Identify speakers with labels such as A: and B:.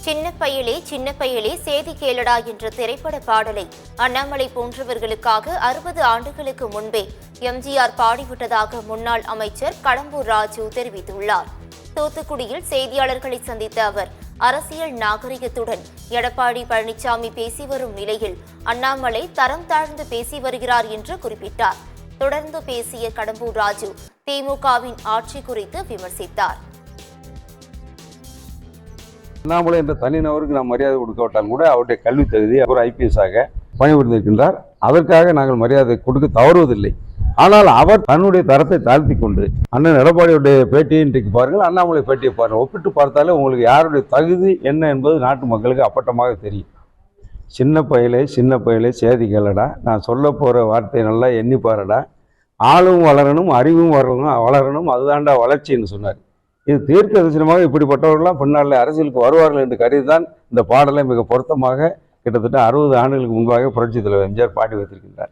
A: சின்ன பயலே சேதி கேளடா என்ற திரைப்பட பாடலை அண்ணாமலை போன்றவர்களுக்காக 60 ஆண்டுகளுக்கு முன்பே எம்ஜிஆர் பாடிவிட்டதாக முன்னாள் அமைச்சர் கடம்பூர் ராஜு தெரிவித்துள்ளார். தூத்துக்குடியில் செய்தியாளர்களை சந்தித்த அவர், அரசியல் நாகரிகத்துடன் எடப்பாடி பழனிசாமி பேசி வரும் நிலையில் அண்ணாமலை தரம் தாழ்ந்து பேசி வருகிறார் என்று குறிப்பிட்டார். தொடர்ந்து பேசிய கடம்பூர் ராஜு திமுகவின் ஆட்சி குறித்து விமர்சித்தார்.
B: அண்ணாமலை என்ற தனிநபருக்கு நாம் மரியாதை கொடுக்காவிட்டால் கூட அவருடைய கல்வி தகுதி அவர் IPS ஆக பணிபுரிந்திருக்கின்றார். அதற்காக நாங்கள் மரியாதை கொடுக்க தவறுவதில்லை. ஆனால் அவர் தன்னுடைய தரத்தை தாழ்த்தி கொண்டு அண்ணன் எடப்பாடியுடைய பேட்டியை இன்றைக்கு பாருங்கள், அண்ணாமலை பேட்டியை பாருங்கள், ஒப்பிட்டு பார்த்தாலே உங்களுக்கு யாருடைய தகுதி என்ன என்பது நாட்டு மக்களுக்கு அப்பட்டமாக தெரியும். சின்ன பயலே சேதி கேளடா, நான் சொல்ல போகிற வார்த்தையை நல்லா எண்ணி பாருடா, ஆளும் வளரணும் அறிவும் வளரணும் அதுதான்டா வளர்ச்சின்னு சொன்னார். இது தீர்க்க தரிசனமாக இப்படிப்பட்டவர்கள்லாம் பின்னால் அரசியலுக்கு வருவார்கள் என்று கருதிதான் இந்த பாடலை மிக பொருத்தமாக கிட்டத்தட்ட 60 ஆண்டுகளுக்கு முன்பாக புரட்சித் தலைவர் எம்ஜிஆர் பாடி வைத்திருக்கின்றார்.